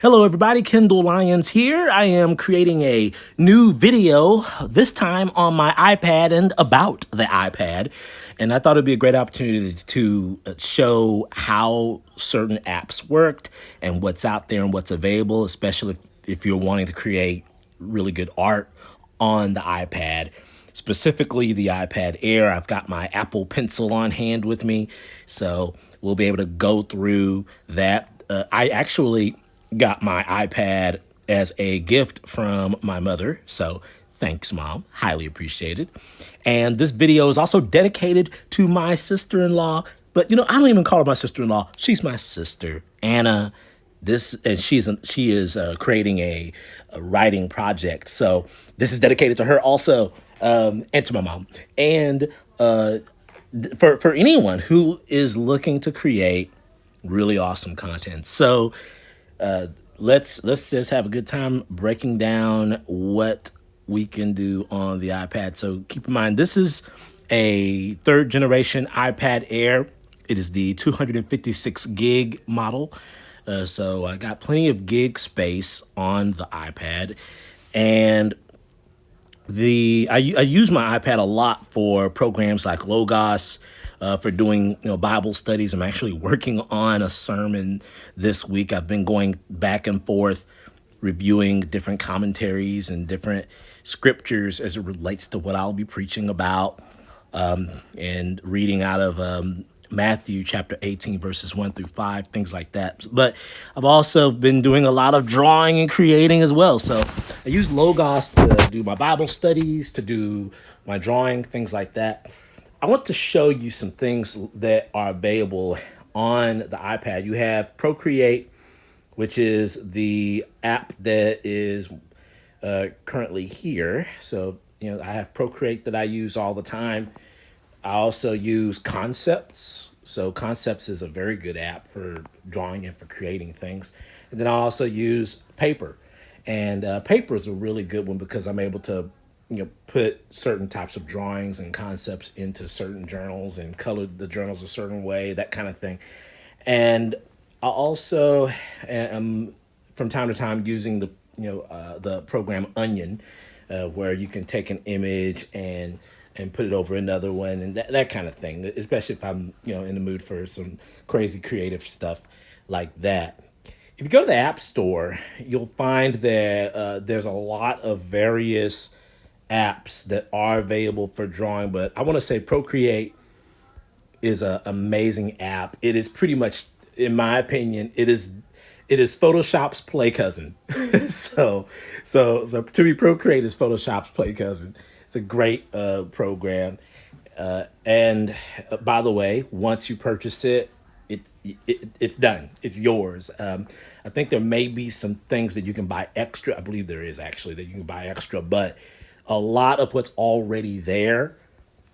Hello everybody, Kendall Lyons here. I am creating a new video, this time on my iPad and about the iPad. And I thought it'd be a great opportunity to show how certain apps worked and what's out there and what's available, especially if you're wanting to create really good art on the iPad. Specifically the iPad Air. I've got my Apple Pencil on hand with me, so we'll be able to go through that. I actually got my iPad as a gift from my mother, so thanks, Mom. Highly appreciated. And this video is also dedicated to my sister-in-law, but I don't even call her my sister-in-law. She's my sister, Anna. She is creating a writing project, so this is dedicated to her also, and to my mom. And for anyone who is looking to create really awesome content. So let's just have a good time breaking down what we can do on the iPad. So keep in mind, this is a third generation iPad Air. It is the 256 gig model. So I got plenty of gig space on the iPad, and I use my iPad a lot for programs like Logos, for doing Bible studies. I'm actually working on a sermon this week. I've been going back and forth reviewing different commentaries and different scriptures as it relates to what I'll be preaching about, and reading out of Matthew chapter 18, verses 1 through 5, things like that. But I've also been doing a lot of drawing and creating as well. So I use Logos to do my Bible studies, to do my drawing, things like that. I want to show you some things that are available on the iPad. You have Procreate, which is the app that is currently here. So, I have Procreate that I use all the time. I also use Concepts. So Concepts is a very good app for drawing and for creating things. And then I also use Paper. And Paper is a really good one because I'm able to put certain types of drawings and concepts into certain journals and color the journals a certain way, that kind of thing. And I also am from time to time using the program Onion, where you can take an image and put it over another one and that kind of thing, especially if I'm in the mood for some crazy creative stuff like that. If you go to the App Store, you'll find that there's a lot of various apps that are available for drawing, but I want to say Procreate is an amazing app. It is pretty much, in my opinion, it is Photoshop's play cousin. so to me, Procreate is Photoshop's play cousin. It's a great program, and by the way, once you purchase it, it's done. It's yours. I think there may be some things that you can buy extra. I believe there is actually that you can buy extra, but a lot of what's already there,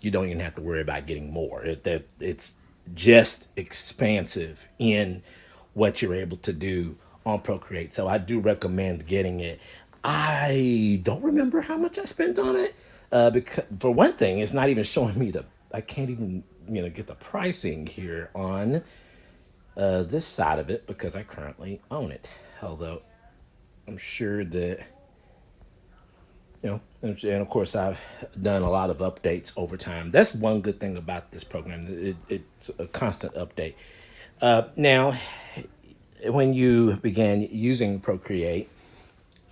you don't even have to worry about getting more. It's just expansive in what you're able to do on Procreate. So I do recommend getting it. I don't remember how much I spent on it. Because for one thing, it's not even showing me I can't even, get the pricing here on this side of it because I currently own it. Although I'm sure that, and of course I've done a lot of updates over time. That's one good thing about this program. It's a constant update. Now, when you began using Procreate,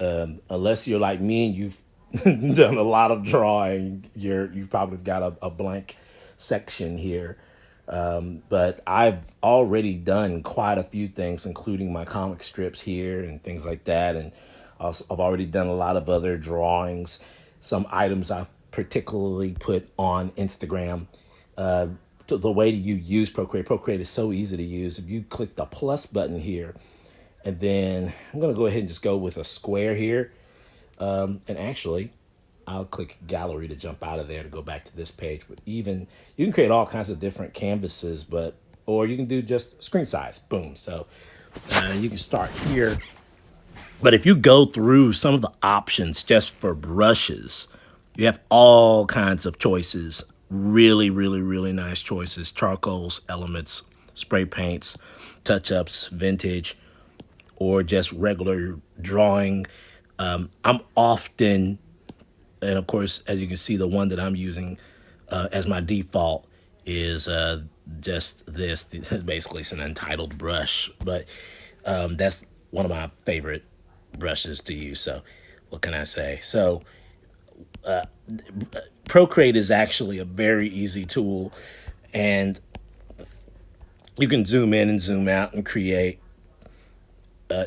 unless you're like me and you've done a lot of drawing, you've probably got a blank section here. But I've already done quite a few things, including my comic strips here and things like that. And also, I've already done a lot of other drawings, some items I've particularly put on Instagram. The way you use Procreate is so easy to use. If you click the plus button here, and then I'm going to go ahead and just go with a square here. And actually, I'll click gallery to jump out of there to go back to this page. But even you can create all kinds of different canvases, or you can do just screen size. Boom. So you can start here. But if you go through some of the options just for brushes, you have all kinds of choices. Really, really, really nice choices. Charcoals, elements, spray paints, touch-ups, vintage, or just regular drawing. I'm often, and of course, as you can see, the one that I'm using as my default is just this. Basically, it's an untitled brush, but that's one of my favorite brushes to use. So, what can I say? So, Procreate is actually a very easy tool, and you can zoom in and zoom out and create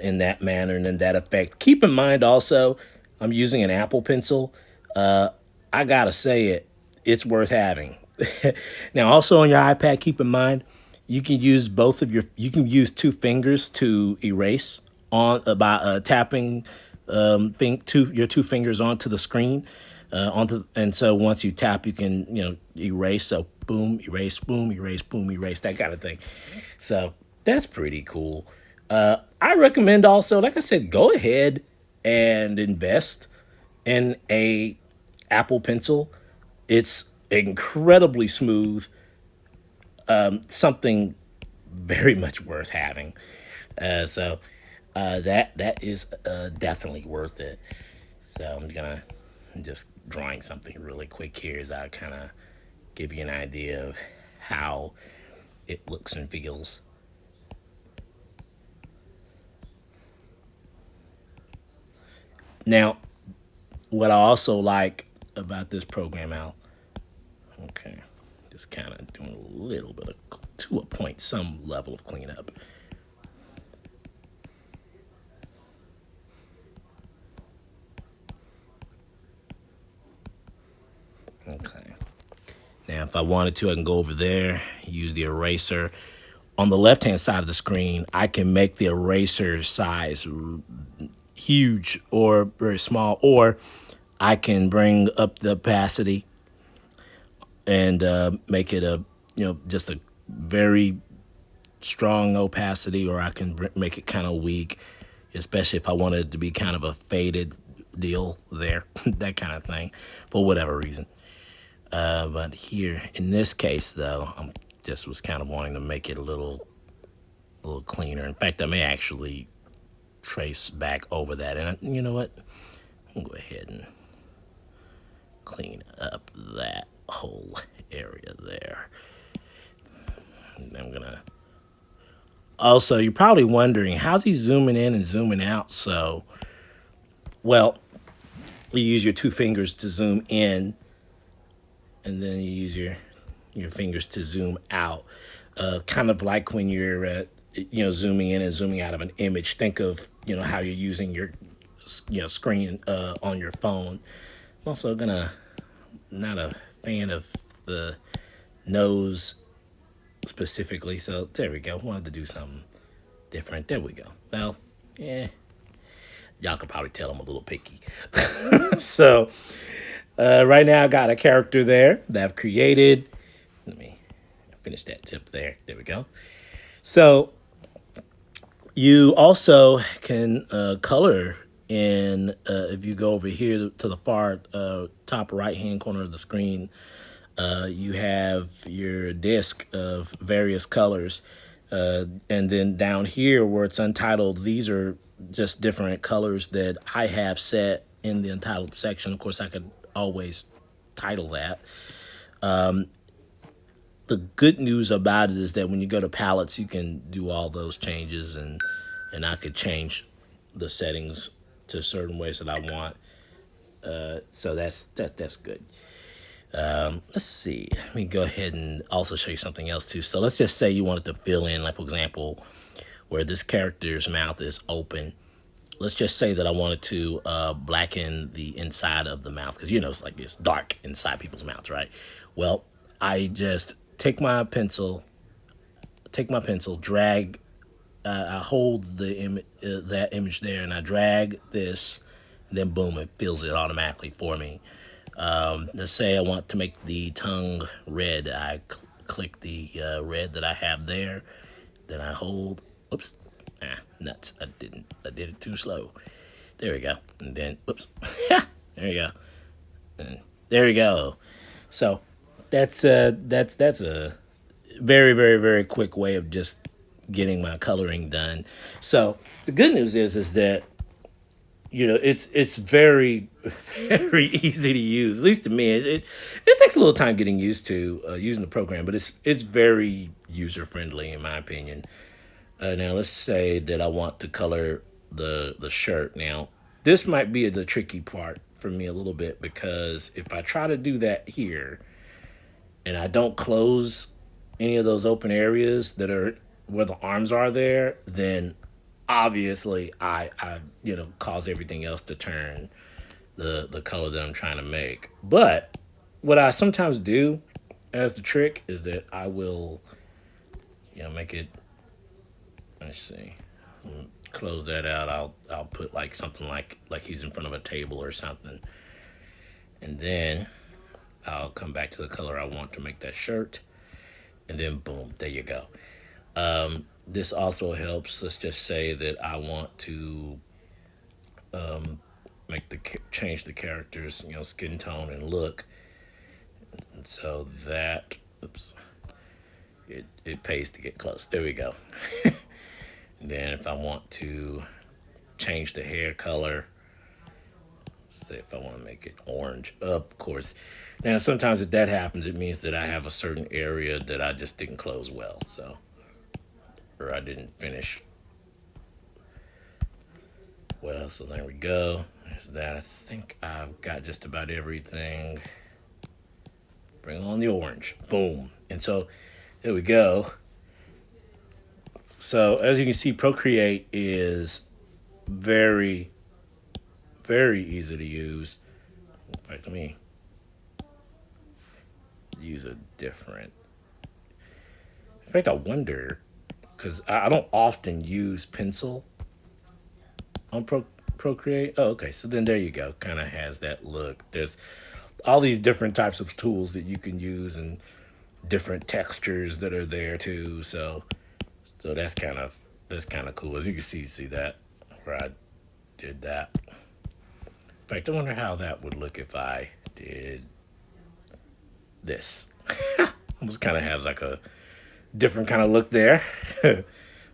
in that manner and in that effect. Keep in mind also, I'm using an Apple Pencil. I gotta say it's worth having. Now, also on your iPad, keep in mind you can use you can use two fingers to erase on by tapping your two fingers onto the screen, and so once you tap, you can erase. So boom, erase, boom, erase, boom, erase, that kind of thing. So that's pretty cool. I recommend also, like I said, go ahead and invest in a Apple Pencil. It's incredibly smooth, something very much worth having. That is definitely worth it. So I'm just drawing something really quick here as I kind of give you an idea of how it looks and feels. Now, what I also like about this program out, okay, just kind of doing a little bit of, to a point, some level of cleanup. Okay. Now, if I wanted to, I can go over there, use the eraser. On the left-hand side of the screen, I can make the eraser size huge or very small, or I can bring up the opacity and make it just a very strong opacity, or I can make it kind of weak, especially if I wanted it to be kind of a faded deal there, that kind of thing, for whatever reason. But here, in this case, though, I'm just was kind of wanting to make it a little cleaner. In fact, I may actually trace back over that, and you know what? I'll go ahead and clean up that whole area there. And I'm gonna. Also, you're probably wondering how's he zooming in and zooming out. So, well, you use your two fingers to zoom in, and then you use your fingers to zoom out. Kind of like when you're zooming in and zooming out of an image. Think of how you're using your screen on your phone. I'm also not a fan of the nose specifically, so there we go. Wanted to do something different. There we go. Well, yeah, y'all could probably tell I'm a little picky. So right now I got a character there that I've created. Let me finish that tip there. There we go. So you also can color in, if you go over here to the far top right hand corner of the screen, you have your disc of various colors. And then down here where it's untitled, these are just different colors that I have set in the untitled section. Of course, I could always title that. The good news about it is that when you go to palettes, you can do all those changes, and I could change the settings to certain ways that I want. So that's good. Let's see. Let me go ahead and also show you something else too. So let's just say you wanted to fill in, like for example, where this character's mouth is open. Let's just say that I wanted to blacken the inside of the mouth, because it's like it's dark inside people's mouths, right? Well, I just take my pencil, drag, I hold that image there, and I drag this, and then boom, it fills it automatically for me. Let's say I want to make the tongue red. I click the red that I have there, then I hold. Oops, nuts! I did it too slow. There we go, and then oops, there we go, and there we go. So that's a very, very, very quick way of just getting my coloring done. So the good news is that it's very very easy to use. At least to me, it takes a little time getting used to using the program, but it's very user friendly in my opinion. Now let's say that I want to color the shirt. Now this might be the tricky part for me a little bit because if I try to do that here and I don't close any of those open areas that are where the arms are there, then obviously I cause everything else to turn the color that I'm trying to make. But what I sometimes do as the trick is that I will make it. Let's see. Close that out. I'll put like something like he's in front of a table or something, and then I'll come back to the color I want to make that shirt, and then boom, there you go. This also helps. Let's just say that I want to make the change the characters, skin tone and look, and so that oops, it pays to get close. There we go. And then if I want to change the hair color, say if I want to make it orange, of course. Now sometimes if that happens, it means that I have a certain area that I just didn't close well, so or I didn't finish well. So there we go. There's that. I think I've got just about everything. Bring on the orange. Boom. And so there we go. So as you can see, Procreate is very, very easy to use. In fact, let me use a different. In fact, I wonder because I don't often use pencil on Procreate. Oh, okay. So then there you go. Kind of has that look. There's all these different types of tools that you can use and different textures that are there too. So that's kind of cool. As you can see that where I did that. In fact, I wonder how that would look if I did this. Almost kind of has like a different kind of look there.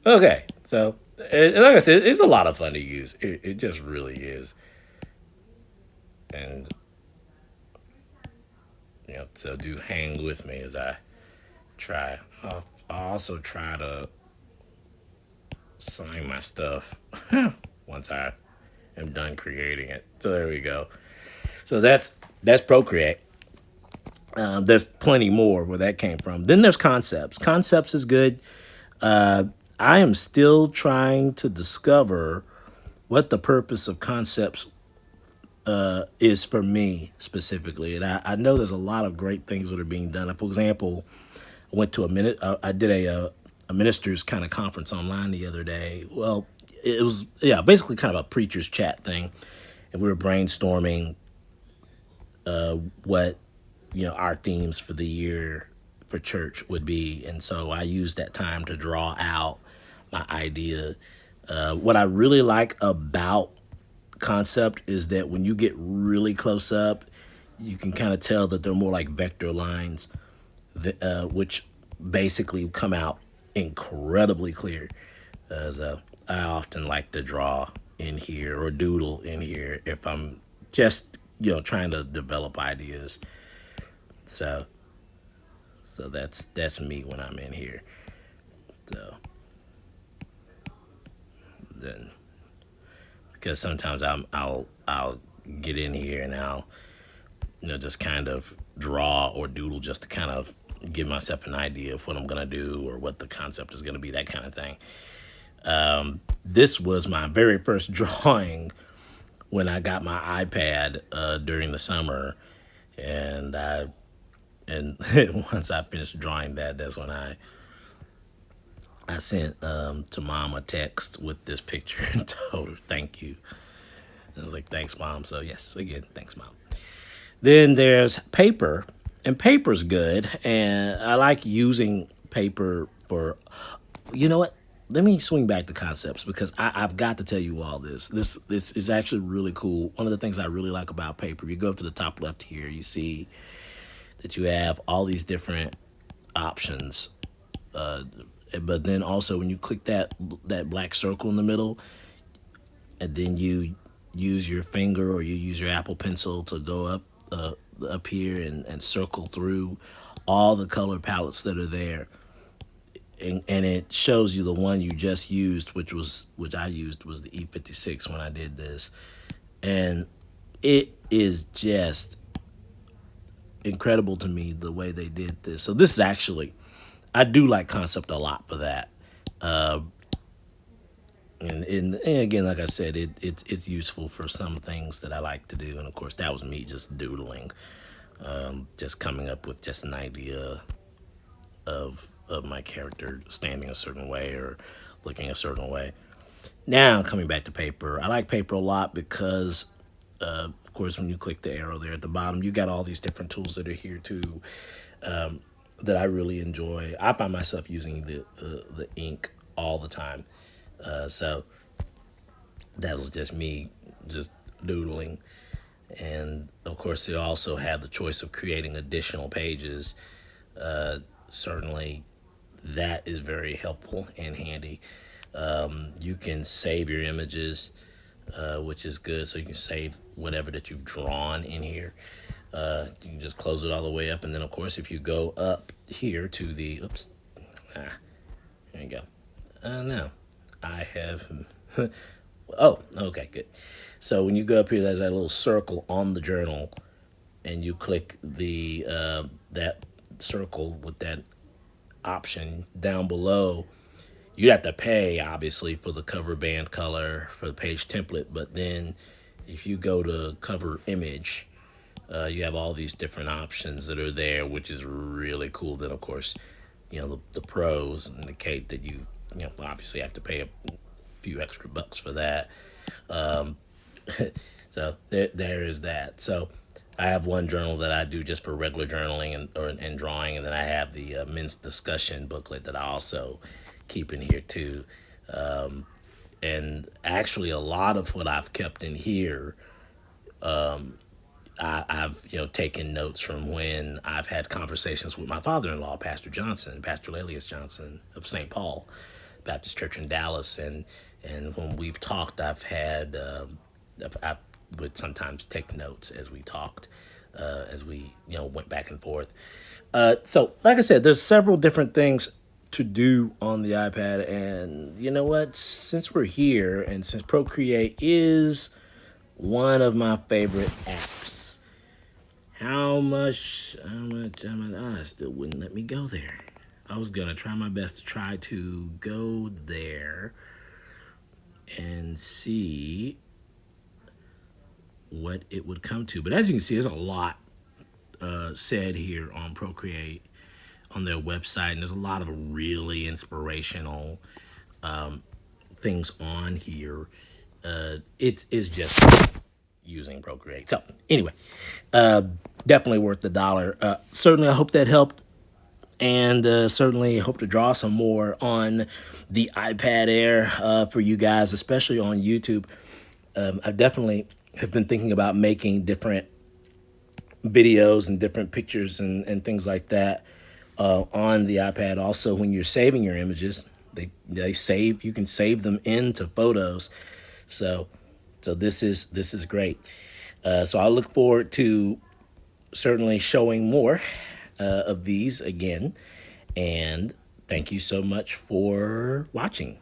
Okay, so like I said, it's a lot of fun to use. It just really is. And so do hang with me as I try. I'll also try to sign my stuff once I am done creating it. So there we go. So that's Procreate. There's plenty more where that came from. Then there's Concepts. Concepts is good. I am still trying to discover what the purpose of Concepts is for me specifically. And I know there's a lot of great things that are being done. For example, I went to I did a minister's kind of conference online the other day. Well, it was basically kind of a preacher's chat thing, and we were brainstorming what our themes for the year for church would be, and so I used that time to draw out my idea. What I really like about Concept is that when you get really close up, you can kind of tell that they're more like vector lines, which basically come out incredibly clear. As I often like to draw in here or doodle in here if I'm just trying to develop ideas. So that's me when I'm in here. So then because sometimes I'll get in here and I'll just kind of draw or doodle just to kind of give myself an idea of what I'm gonna do or what the concept is gonna be, that kind of thing. This was my very first drawing when I got my iPad during the summer, and once I finished drawing that's when I sent to Mom a text with this picture and told her thank you. And I was like, thanks, Mom. So yes, again, thanks, Mom. Then there's paper, and paper's good, and I like using paper for, you know what? Let me swing back to Concepts because I've got to tell you all this. This is actually really cool. One of the things I really like about paper, you go up to the top left here, you see that you have all these different options, But then also when you click that black circle in the middle, and then you use your finger or you use your Apple Pencil to go up here and circle through all the color palettes that are there, and it shows you the one you just used, which I used was the E56 when I did this, and it is just incredible to me the way they did this. So this is actually, I do like concept a lot for that. Uh, and again, like I said, it's useful for some things that I like to do. And of course, that was me just doodling, just coming up with just an idea of my character standing a certain way or looking a certain way. Now coming back to paper, I like paper a lot because, of course, when you click the arrow there at the bottom, you got all these different tools that are here too, that I really enjoy. I find myself using the ink all the time. So that was just me just doodling. And of course, they also have the choice of creating additional pages. Certainly, that is very helpful and handy. You can save your images, which is good. So you can save whatever that you've drawn in here. You can just close it all the way up. And then, of course, if you go up here to the, oops, there you go. No, I have, oh, okay, good. So when you go up here, there's that little circle on the journal, and you click the that circle with that option down below. You have to pay, obviously, for the cover band color for the page template, but then if you go to cover image, you have all these different options that are there, which is really cool. Then, of course, the pros indicate that you obviously have to pay a few extra bucks for that. So there is that. So I have one journal that I do just for regular journaling and drawing, and then I have the men's discussion booklet that I also keep in here too. And actually, a lot of what I've kept in here, I've taken notes from when I've had conversations with my father-in-law, Pastor Johnson, Pastor Lelius Johnson of St. Paul Baptist Church in Dallas, and when we've talked, I would sometimes take notes as we talked, as we went back and forth. So, like I said, there's several different things to do on the iPad, and you know what? Since we're here, and since Procreate is one of my favorite apps, how much? Oh, it still wouldn't let me go there. I was gonna try my best to try to go there and see what it would come to. But as you can see, there's a lot said here on Procreate on their website, and there's a lot of really inspirational things on here. It is just using Procreate. So anyway, definitely worth the dollar. Certainly, I hope that helped. And certainly hope to draw some more on the iPad Air for you guys, especially on YouTube. I definitely have been thinking about making different videos and different pictures and things like that on the iPad. Also, when you're saving your images, they save. You can save them into photos. So this is great. So I look forward to certainly showing more of these again. And thank you so much for watching.